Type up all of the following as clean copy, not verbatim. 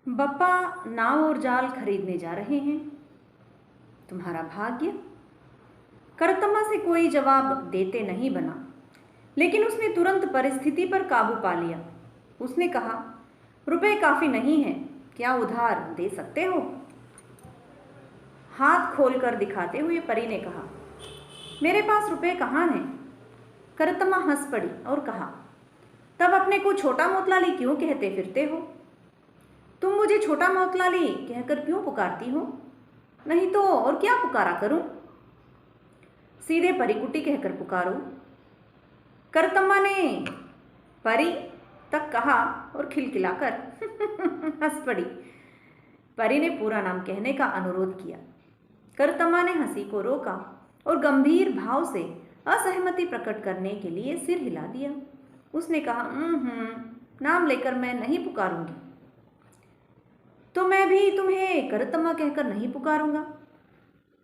बप्पा नाव और जाल खरीदने जा रहे हैं। तुम्हारा भाग्य। करतम्मा से कोई जवाब देते नहीं बना, लेकिन उसने तुरंत परिस्थिति पर काबू पा लिया। उसने कहा, रुपए काफी नहीं है, क्या उधार दे सकते हो? हाथ खोलकर दिखाते हुए परी ने कहा, मेरे पास रुपए कहाँ हैं? करतम्मा हंस पड़ी और कहा, तब अपने को छोटा मोतलाली क्यों कहते फिरते हो? तुम मुझे छोटा मोतलाली कहकर क्यों पुकारती हो? नहीं तो और क्या पुकारा करूं? सीधे परीकुटी कहकर पुकारो। करतम्मा ने परी तक कहा और खिलखिलाकर हंस पड़ी। परी ने पूरा नाम कहने का अनुरोध किया। करतम्मा ने हंसी को रोका और गंभीर भाव से असहमति प्रकट करने के लिए सिर हिला दिया। उसने कहा, नाम लेकर मैं नहीं पुकारूंगी। तो मैं भी तुम्हें करतम्मा कहकर नहीं पुकारूंगा।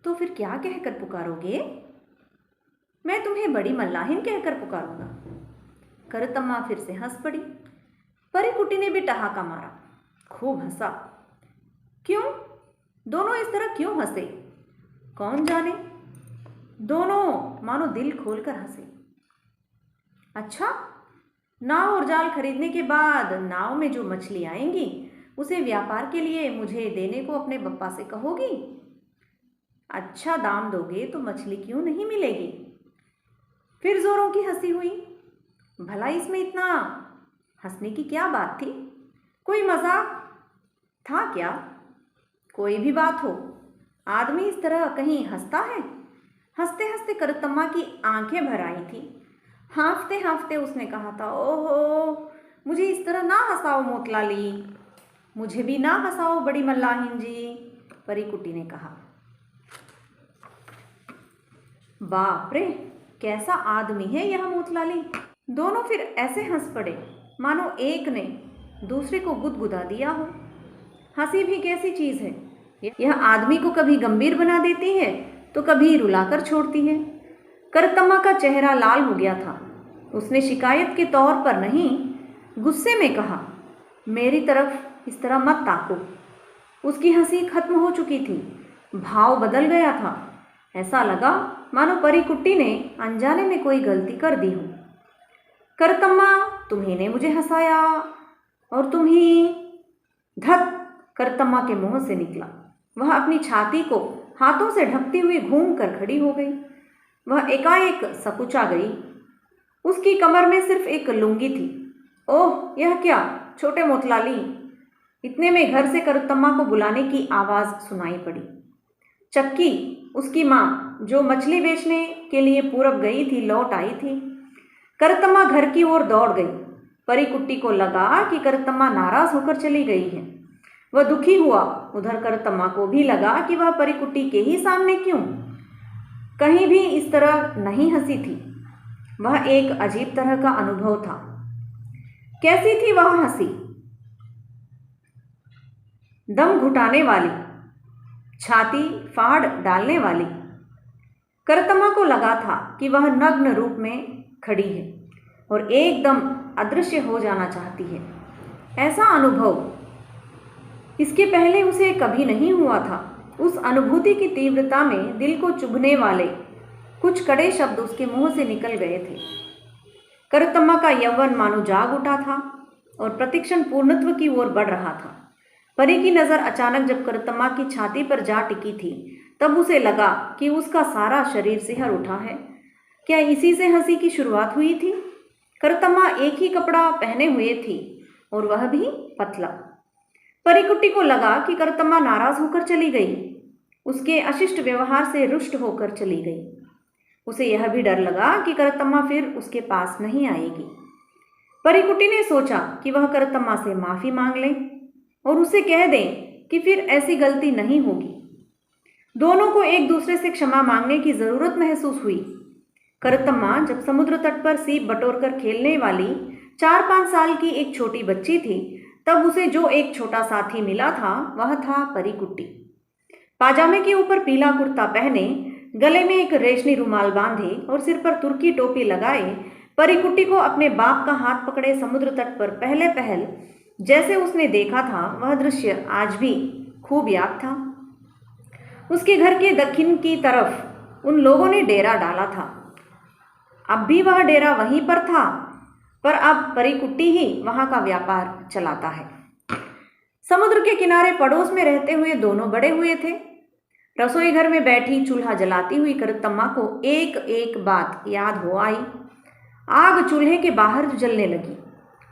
तो फिर क्या कहकर पुकारोगे? मैं तुम्हें बड़ी मल्लाहिन कहकर पुकारूंगा। करतम्मा फिर से हंस पड़ी। परीकुटी ने भी ठहाका मारा, खूब हंसा। क्यों? दोनों इस तरह क्यों हंसे? कौन जाने, दोनों मानो दिल खोलकर हंसे। अच्छा, नाव और जाल खरीदने के बाद नाव में जो मछली आएंगी उसे व्यापार के लिए मुझे देने को अपने बप्पा से कहोगी? अच्छा दाम दोगे तो मछली क्यों नहीं मिलेगी? फिर जोरों की हंसी हुई। भला इसमें इतना हंसने की क्या बात थी? कोई मजाक था क्या? कोई भी बात हो, आदमी इस तरह कहीं हंसता है? हंसते हंसते करतम्मा की आंखें भर आई थी। हाँफते हाँफते उसने कहा था, ओहो, मुझे इस तरह ना हंसाओ मोतलाली, मुझे भी ना हंसाओ बड़ी मल्लाहिन जी। परीकुटी ने कहा। बाप रे, कैसा आदमी है यह मोतलाली। दोनों फिर ऐसे हंस पड़े मानो एक ने दूसरे को गुदगुदा दिया हो। हंसी भी कैसी चीज है, यह आदमी को कभी गंभीर बना देती है तो कभी रुलाकर छोड़ती है। करतम्मा का चेहरा लाल हो गया था। उसने शिकायत के तौर पर नहीं, गुस्से में कहा, मेरी तरफ इस तरह मत ताको। उसकी हंसी खत्म हो चुकी थी, भाव बदल गया था। ऐसा लगा मानो परीकुट्टी ने अनजाने में कोई गलती कर दी हो। करतम्मा, तुम्ही ने मुझे हंसाया और तुम्ही। धत, करतम्मा के मुंह से निकला। वह अपनी छाती को हाथों से ढकती हुई घूम कर खड़ी हो गई। वह एकाएक सकुचा गई। उसकी कमर में सिर्फ एक लुंगी थी। ओह, यह क्या छोटे मोतलाली! इतने में घर से करतम्मा को बुलाने की आवाज़ सुनाई पड़ी। चक्की, उसकी माँ, जो मछली बेचने के लिए पूरब गई थी, लौट आई थी। करतम्मा घर की ओर दौड़ गई। परीकुट्टी को लगा कि करतम्मा नाराज होकर चली गई है। वह दुखी हुआ। उधर करतम्मा को भी लगा कि वह परीकुट्टी के ही सामने क्यों, कहीं भी इस तरह नहीं हंसी थी। वह एक अजीब तरह का अनुभव था। कैसी थी वह हंसी? दम घुटाने वाली, छाती फाड़ डालने वाली। करतम्मा को लगा था कि वह नग्न रूप में खड़ी है और एकदम अदृश्य हो जाना चाहती है। ऐसा अनुभव इसके पहले उसे कभी नहीं हुआ था। उस अनुभूति की तीव्रता में दिल को चुभने वाले कुछ कड़े शब्द उसके मुंह से निकल गए थे। करतम्मा का यौवन मानो जाग उठा था और प्रतिक्षण पूर्णत्व की ओर बढ़ रहा था। परी की नज़र अचानक जब करतम्मा की छाती पर जा टिकी थी, तब उसे लगा कि उसका सारा शरीर सिहर उठा है। क्या इसी से हंसी की शुरुआत हुई थी? करतम्मा एक ही कपड़ा पहने हुए थी और वह भी पतला। परीकुट्टी को लगा कि करतम्मा नाराज होकर चली गई, उसके अशिष्ट व्यवहार से रुष्ट होकर चली गई। उसे यह भी डर लगा कि करतम्मा फिर उसके पास नहीं आएगी। परीकुट्टी ने सोचा कि वह करतम्मा से माफ़ी मांग ले और उसे कह दे कि फिर ऐसी गलती नहीं होगी। दोनों को एक दूसरे से क्षमा मांगने की ज़रूरत महसूस हुई। करतम्मा जब समुद्र तट पर सीप बटोरकर खेलने वाली 4-5 साल की एक छोटी बच्ची थी, तब उसे जो एक छोटा साथी मिला था वह था परीकुट्टी। पाजामे के ऊपर पीला कुर्ता पहने, गले में एक रेशमी रुमाल बांधे और सिर पर तुर्की टोपी लगाए, परीकुट्टी को अपने बाप का हाथ पकड़े समुद्र तट पर पहले पहल जैसे उसने देखा था वह दृश्य आज भी खूब याद था। उसके घर के दक्षिण की तरफ उन लोगों ने डेरा डाला था। अब भी वह डेरा वहीं पर था, पर अब परीकुट्टी ही वहां का व्यापार चलाता है। समुद्र के किनारे पड़ोस में रहते हुए दोनों बड़े हुए थे। रसोई घर में बैठी चूल्हा जलाती हुई करतम्मा को एक एक बात याद हो आई। आग चूल्हे के बाहर जलने लगी।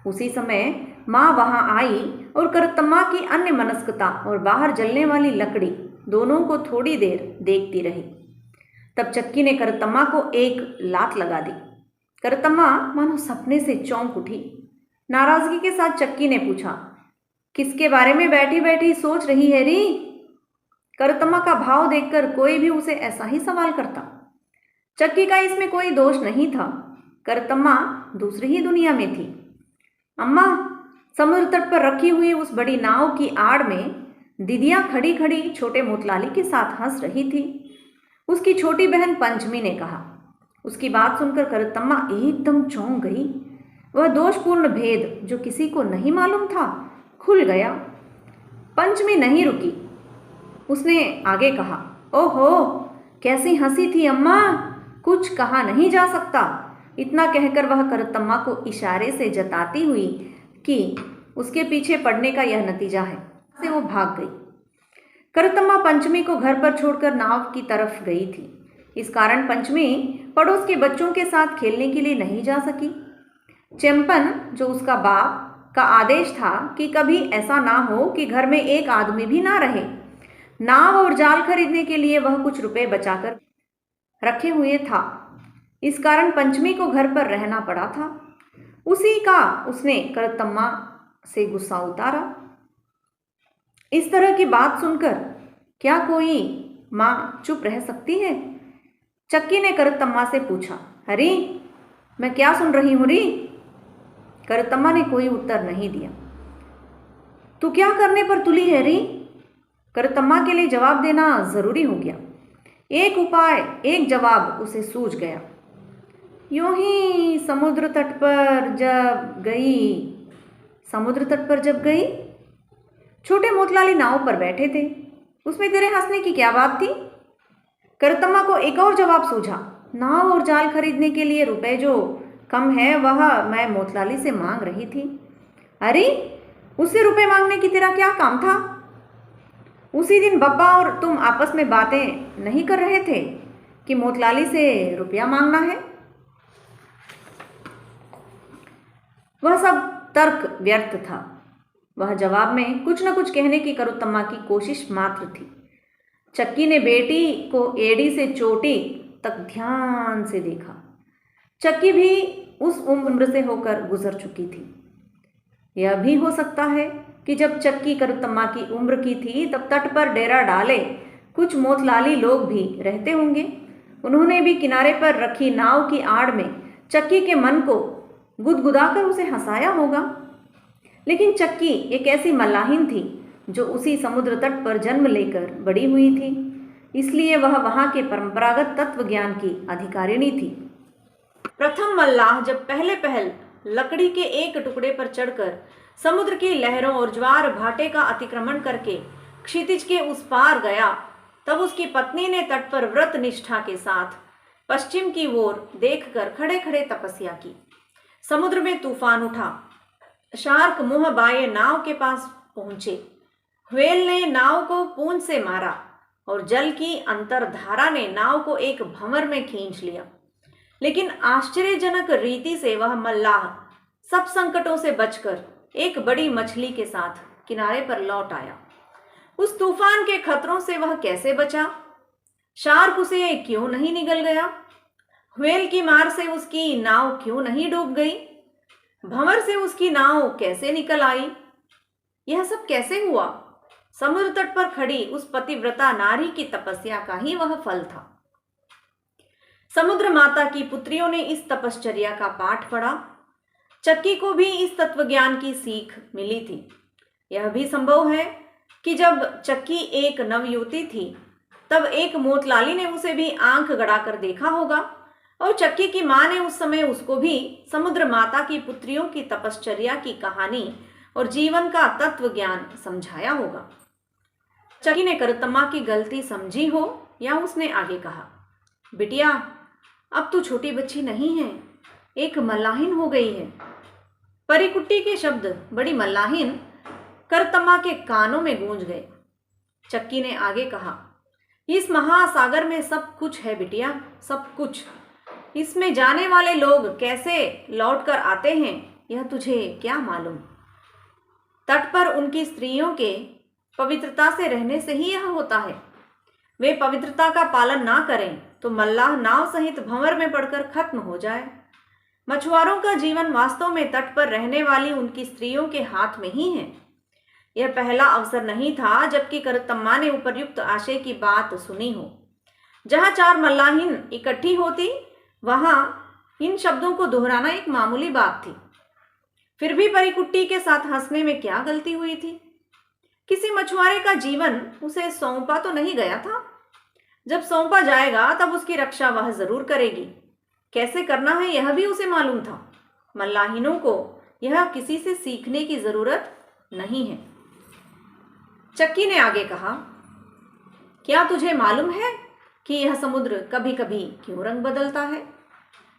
उसी समय माँ वहां आई और करतम्मा की अन्य मनस्कता और बाहर जलने वाली लकड़ी दोनों को थोड़ी देर देखती रही। तब चक्की ने करतम्मा को एक लात लगा दी। करतम्मा मानो सपने से चौंक उठी। नाराजगी के साथ चक्की ने पूछा, किसके बारे में बैठी बैठी सोच रही है री? करतम्मा का भाव देखकर कोई भी उसे ऐसा ही सवाल करता। चक्की का इसमें कोई दोष नहीं था। करतम्मा दूसरी ही दुनिया में थी। अम्मा, समुद्र तट पर रखी हुई उस बड़ी नाव की आड़ में दीदियां खड़ी खड़ी छोटे मोतलाली के साथ हंस रही थी। उसकी छोटी बहन पंचमी ने कहा। उसकी बात सुनकर करतम्मा एकदम चौंक गई। वह दोषपूर्ण भेद जो किसी को नहीं मालूम था खुल गया। पंचमी नहीं रुकी। उसने आगे कहा, ओहो, कैसी हंसी थी अम्मा, कुछ कहा नहीं जा सकता। इतना कहकर वह करतम्मा को इशारे से जताती हुई कि उसके पीछे पड़ने का यह नतीजा है से वो भाग गई। करतम्मा पंचमी को घर पर छोड़कर नाव की तरफ गई थी। इस कारण पंचमी पड़ोस के बच्चों के साथ खेलने के लिए नहीं जा सकी। चंपन, जो उसका बाप का आदेश था कि कभी ऐसा ना हो कि घर में एक आदमी भी ना रहे, नाव और जाल खरीदने के लिए वह कुछ रुपए बचाकर रखे हुए था। इस कारण पंचमी को घर पर रहना पड़ा था। उसी का उसने करतम्मा से गुस्सा उतारा। इस तरह की बात सुनकर क्या कोई माँ चुप रह सकती है? चक्की ने करतम्मा से पूछा, अरे मैं क्या सुन रही हूँ री? करतम्मा ने कोई उत्तर नहीं दिया। तू क्या करने पर तुली है री? करतम्मा के लिए जवाब देना जरूरी हो गया। एक उपाय, एक जवाब उसे सूझ गया। यूं ही समुद्र तट पर जब गई, छोटे मोतलाली नाव पर बैठे थे। उसमें तेरे हंसने की क्या बात थी? करतम्मा को एक और जवाब सूझा। नाव और जाल खरीदने के लिए रुपए जो कम है वह मैं मोतलाली से मांग रही थी। अरे, उससे रुपए मांगने की तेरा क्या काम था? उसी दिन बब्बा और तुम आपस में बातें नहीं कर रहे थे कि मोतलाली से रुपया मांगना है? वह सब तर्क व्यर्थ था। वह जवाब में कुछ न कुछ कहने की करतम्मा की कोशिश मात्र थी। चक्की ने बेटी को एड़ी से चोटी तक ध्यान से देखा। चक्की भी उस उम्र से होकर गुजर चुकी थी। यह भी हो सकता है कि जब चक्की करतम्मा की उम्र की थी तब तट पर डेरा डाले कुछ मोतलाली लोग भी रहते होंगे। उन्होंने भी किनारे पर रखी नाव की आड़ में चक्की के मन को गुदगुदाकर उसे हंसाया होगा। लेकिन चक्की एक ऐसी मल्लाहिन थी जो उसी समुद्र तट पर जन्म लेकर बड़ी हुई थी, इसलिए वह वहां के परंपरागत तत्व ज्ञान की अधिकारिणी थी। प्रथम मल्लाह जब पहल लकड़ी के एक टुकड़े पर चढ़कर समुद्र की लहरों और ज्वार भाटे का अतिक्रमण करके क्षितिज के उस पार गया, तब उसकी पत्नी ने तट पर व्रत निष्ठा के साथ पश्चिम की ओर देखकर खड़े खड़े तपस्या की। समुद्र में तूफान उठा। शार्क मुंह बाये नाव के पास पहुंचे। व्हेल ने नाव को पूंछ से मारा और जल की अंतरधारा ने नाव को एक भंवर में खींच लिया। लेकिन आश्चर्यजनक रीति से वह मल्लाह सब संकटों से बचकर एक बड़ी मछली के साथ किनारे पर लौट आया। उस तूफान के खतरों से वह कैसे बचा? शार्क उसे क्यों नहीं निगल गया? व्हेल की मार से उसकी नाव क्यों नहीं डूब गई? भंवर से उसकी नाव कैसे निकल आई? यह सब कैसे हुआ? समुद्र तट पर खड़ी उस पतिव्रता नारी की तपस्या का ही वह फल था। समुद्र माता की पुत्रियों ने इस तपश्चर्या का पाठ पढ़ा। चक्की को भी इस तत्वज्ञान की सीख मिली थी। यह भी संभव है कि जब चक्की एक नवयुवती थी तब एक मोतलाली ने उसे भी आंख गड़ाकर देखा होगा और चक्की की मां ने उस समय उसको भी समुद्र माता की पुत्रियों की तपश्चर्या की कहानी और जीवन का तत्व ज्ञान समझाया होगा। चक्की ने करतम्मा की गलती समझी हो या उसने आगे कहा, बिटिया अब तू छोटी बच्ची नहीं है, एक मल्लाहिन हो गई है। परिकुट्टी के शब्द बड़ी मल्लाहिन करतम्मा के कानों में गूंज गए। चक्की ने आगे कहा, इस महासागर में सब कुछ है बिटिया, सब कुछ। इसमें जाने वाले लोग कैसे लौटकर आते हैं यह तुझे क्या मालूम। तट पर उनकी स्त्रियों के पवित्रता से रहने से ही यह होता है। वे पवित्रता का पालन ना करें तो मल्लाह नाव सहित भंवर में पड़कर खत्म हो जाए। मछुआरों का जीवन वास्तव में तट पर रहने वाली उनकी स्त्रियों के हाथ में ही है। यह पहला अवसर नहीं था जबकि करतम्मा ने उपर्युक्त आशय की बात सुनी हो। जहां 4 मल्लाहिन इकट्ठी होती वहां इन शब्दों को दोहराना एक मामूली बात थी। फिर भी परिकुट्टी के साथ हंसने में क्या गलती हुई थी। किसी मछुआरे का जीवन उसे सौंपा तो नहीं गया था। जब सौंपा जाएगा तब उसकी रक्षा वह जरूर करेगी। कैसे करना है यह भी उसे मालूम था। मल्लाहिनों को यह किसी से सीखने की जरूरत नहीं है। चक्की ने आगे कहा, क्या तुझे मालूम है कि यह समुद्र कभी कभी क्यों रंग बदलता है।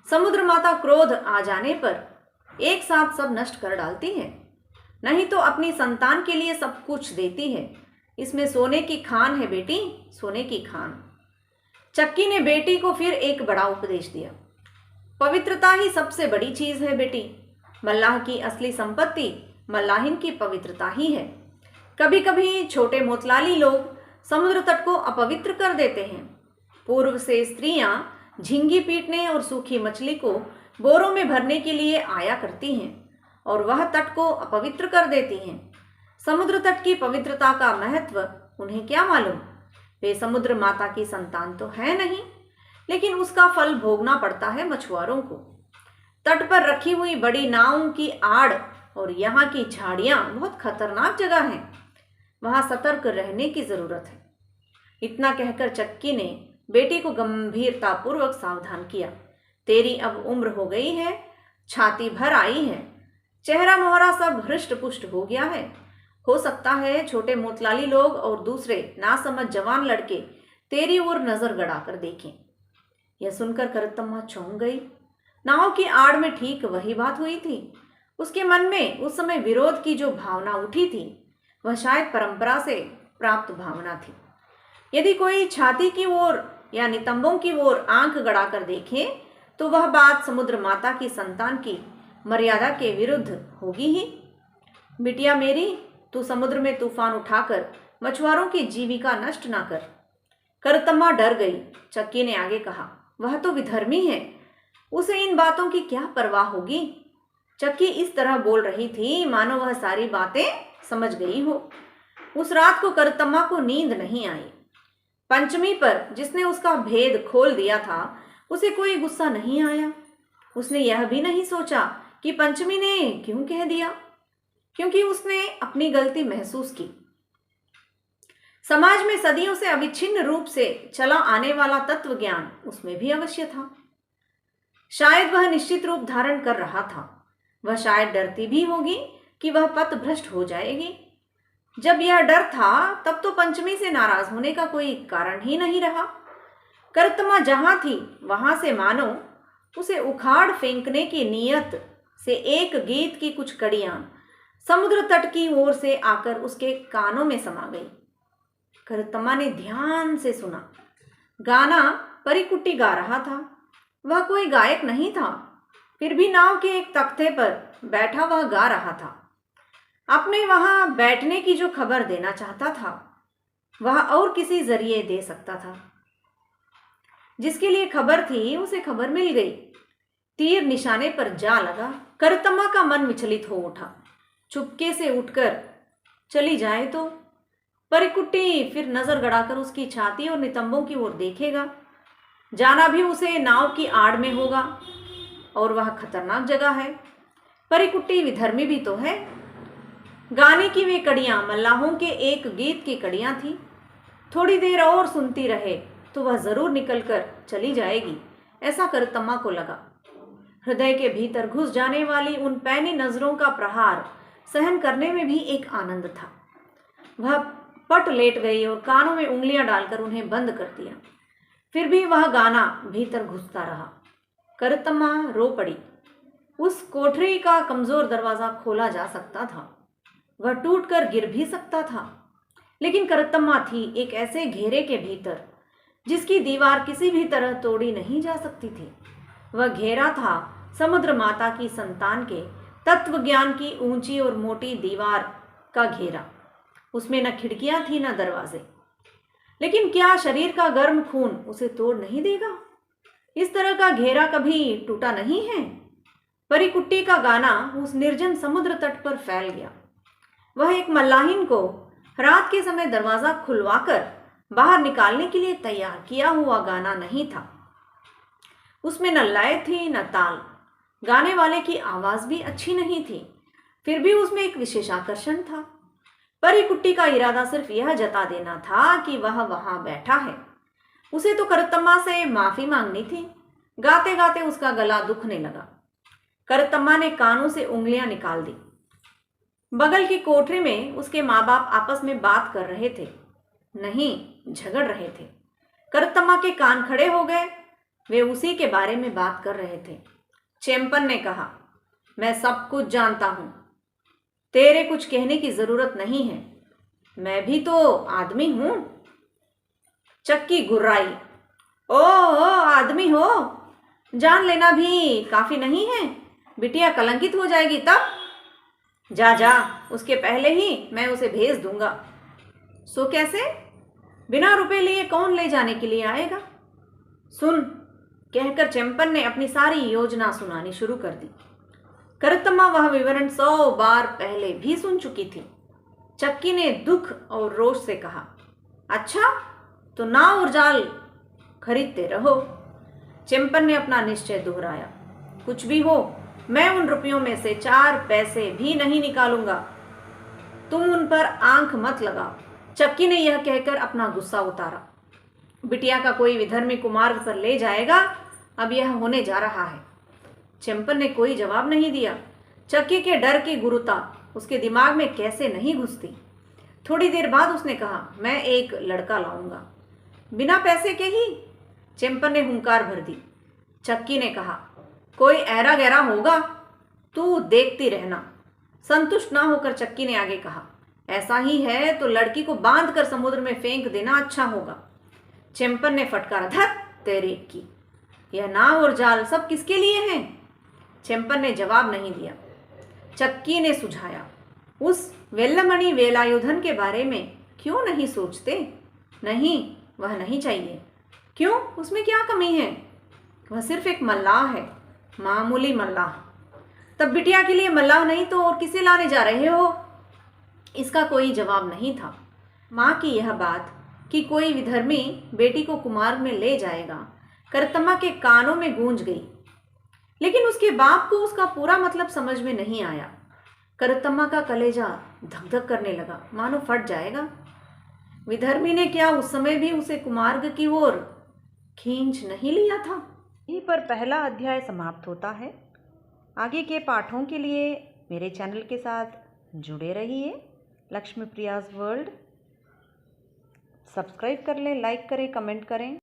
समुद्र माता क्रोध आ जाने पर एक साथ सब नष्ट कर डालती है, नहीं तो अपनी संतान के लिए सब कुछ देती है। इसमें सोने की खान है बेटी, सोने की खान। चक्की ने बेटी को फिर एक बड़ा उपदेश दिया। पवित्रता ही सबसे बड़ी चीज है बेटी। मल्लाह की असली संपत्ति मल्लाहिन की पवित्रता ही है। कभी कभी छोटे मोतलाली लोग समुद्र तट को अपवित्र कर देते हैं। पूर्व से स्त्रियां झींगी पीटने और सूखी मछली को बोरों में भरने के लिए आया करती हैं और वह तट को अपवित्र कर देती हैं। समुद्र तट की पवित्रता का महत्व उन्हें क्या मालूम। वे समुद्र माता की संतान तो है नहीं, लेकिन उसका फल भोगना पड़ता है मछुआरों को। तट पर रखी हुई बड़ी नावों की आड़ और यहाँ की झाड़ियाँ बहुत खतरनाक जगह हैं। वहाँ सतर्क रहने की जरूरत है। इतना कहकर चक्की ने बेटी को गंभीरतापूर्वक सावधान किया। तेरी अब उम्र हो गई है, छाती भर आई है, चेहरा मोहरा सब हृष्ट पुष्ट हो गया है। हो सकता है छोटे मोतलाली लोग और दूसरे नासमझ जवान लड़के तेरी ओर नजर गड़ाकर देखें। यह सुनकर करतम्मा चौंक गई। नाव की आड़ में ठीक वही बात हुई थी। उसके मन में उस समय विरोध की जो भावना उठी थी वह शायद परंपरा से प्राप्त भावना थी। यदि कोई छाती की ओर या नितंबों की ओर आंख गड़ाकर देखे तो वह बात समुद्र माता की संतान की मर्यादा के विरुद्ध होगी ही। बिटिया मेरी, तू समुद्र में तूफान उठाकर मछुआरों की जीविका नष्ट ना कर। करतम्मा डर गई। चक्की ने आगे कहा, वह तो विधर्मी है, उसे इन बातों की क्या परवाह होगी। चक्की इस तरह बोल रही थी मानो वह सारी बातें समझ गई हो। उस रात को करतम्मा को नींद नहीं आई। पंचमी पर जिसने उसका भेद खोल दिया था उसे कोई गुस्सा नहीं आया। उसने यह भी नहीं सोचा कि पंचमी ने क्यों कह दिया, क्योंकि उसने अपनी गलती महसूस की। समाज में सदियों से अविच्छिन्न रूप से चला आने वाला तत्व ज्ञान उसमें भी अवश्य था। शायद वह निश्चित रूप धारण कर रहा था। वह शायद डरती भी होगी कि वह पथ भ्रष्ट हो जाएगी। जब यह डर था तब तो पंचमी से नाराज होने का कोई कारण ही नहीं रहा। करतम्मा जहां थी वहां से मानो उसे उखाड़ फेंकने की नीयत से एक गीत की कुछ कड़ियां समुद्र तट की ओर से आकर उसके कानों में समा गई। करतम्मा ने ध्यान से सुना। गाना परिकुट्टी गा रहा था। वह कोई गायक नहीं था, फिर भी नाव के एक तख्ते पर बैठा वह गा रहा था। अपने वहां बैठने की जो खबर देना चाहता था वह और किसी जरिए दे सकता था। जिसके लिए खबर थी उसे खबर मिल गई। तीर निशाने पर जा लगा। करतम्मा का मन विचलित हो उठा। चुपके से उठकर चली जाए तो परिकुट्टी फिर नजर गड़ाकर उसकी छाती और नितंबों की ओर देखेगा। जाना भी उसे नाव की आड़ में होगा और वह खतरनाक जगह है। परिकुट्टी विधर्मी भी तो है। गाने की वे कड़ियां मल्लाहों के एक गीत की कड़ियां थी। थोड़ी देर और सुनती रहे तो वह जरूर निकलकर चली जाएगी, ऐसा करतम्मा को लगा। हृदय के भीतर घुस जाने वाली उन पैनी नजरों का प्रहार सहन करने में भी एक आनंद था। वह पट लेट गई और कानों में उंगलियां डालकर उन्हें बंद कर दिया। फिर भी वह गाना भीतर घुसता रहा। करतम्मा रो पड़ी। उस कोठरी का कमजोर दरवाजा खोला जा सकता था, वह टूटकर गिर भी सकता था, लेकिन करतम्मा थी एक ऐसे घेरे के भीतर जिसकी दीवार किसी भी तरह तोड़ी नहीं जा सकती थी। वह घेरा था समुद्र माता की संतान के तत्व ज्ञान की ऊंची और मोटी दीवार का घेरा। उसमें न खिड़कियां थी न दरवाजे, लेकिन क्या शरीर का गर्म खून उसे तोड़ नहीं देगा? इस तरह का घेरा कभी टूटा नहीं है। परिकुट्टी का गाना उस निर्जन समुद्र तट पर फैल गया। वह एक मल्लाहिन को रात के समय दरवाजा खुलवाकर बाहर निकालने के लिए तैयार किया हुआ गाना नहीं था। उसमें न लय थी न ताल। गाने वाले की आवाज भी अच्छी नहीं थी, फिर भी उसमें एक विशेष आकर्षण था। परिकुट्टी का इरादा सिर्फ यह जता देना था कि वह वहां बैठा है। उसे तो करतम्मा से माफी मांगनी थी। गाते गाते उसका गला दुखने लगा। करतम्मा ने कानों से उंगलियां निकाल दी। बगल की कोठरी में उसके माँ बाप आपस में बात कर रहे थे, नहीं झगड़ रहे थे। करतम्मा के कान खड़े हो गए। वे उसी के बारे में बात कर रहे थे। चेम्पन ने कहा, मैं सब कुछ जानता हूं, तेरे कुछ कहने की जरूरत नहीं है, मैं भी तो आदमी हूं। चक्की गुर्राई, ओ आदमी हो, जान लेना भी काफी नहीं है, बिटिया कलंकित हो जाएगी तब। जा जा, उसके पहले ही मैं उसे भेज दूंगा। सो कैसे? बिना रुपए लिए कौन ले जाने के लिए आएगा? सुन, कहकर चेम्पन ने अपनी सारी योजना सुनानी शुरू कर दी। करतम्मा वह विवरण 100 बार पहले भी सुन चुकी थी। चक्की ने दुख और रोष से कहा, अच्छा तो नाव और जाल खरीदते रहो। चेम्पन ने अपना निश्चय दोहराया, कुछ भी हो, मैं उन रुपयों में से 4 पैसे भी नहीं निकालूंगा। तुम उन पर आंख मत लगाओ। चक्की ने यह कहकर अपना गुस्सा उतारा। बिटिया का कोई विधर्मी कुमार्ग पर ले जाएगा, अब यह होने जा रहा है। चेम्पन ने कोई जवाब नहीं दिया। चक्की के डर की गुरुता उसके दिमाग में कैसे नहीं घुसती। थोड़ी देर बाद उसने कहा, मैं एक लड़का लाऊंगा। बिना पैसे के ही? चेम्पन ने हुंकार भर दी। चक्की ने कहा, कोई ऐरा गहरा होगा, तू देखती रहना। संतुष्ट ना होकर चक्की ने आगे कहा, ऐसा ही है तो लड़की को बांध कर समुद्र में फेंक देना अच्छा होगा। चेम्पन ने फटकारा, धत तेरे की, यह नाव और जाल सब किसके लिए हैं? चेम्पन ने जवाब नहीं दिया। चक्की ने सुझाया, उस वेल्लमणि वेलायुधन के बारे में क्यों नहीं सोचते? नहीं, वह नहीं चाहिए। क्यों? उसमें क्या कमी है? वह सिर्फ एक मल्लाह है, मामूली मल्लाह। तब बिटिया के लिए मल्लाह नहीं तो और किसे लाने जा रहे हो? इसका कोई जवाब नहीं था। माँ की यह बात कि कोई विधर्मी बेटी को कुमार्ग में ले जाएगा करतम्मा के कानों में गूंज गई, लेकिन उसके बाप को उसका पूरा मतलब समझ में नहीं आया। करतम्मा का कलेजा धक धक करने लगा, मानो फट जाएगा। विधर्मी ने क्या उस समय भी उसे कुमार्ग की ओर खींच नहीं लिया था? यहीं पर पहला अध्याय समाप्त होता है। आगे के पाठों के लिए मेरे चैनल के साथ जुड़े रहिए। लक्ष्मीप्रियाज़ वर्ल्ड सब्सक्राइब कर लें, लाइक करें, कमेंट करें।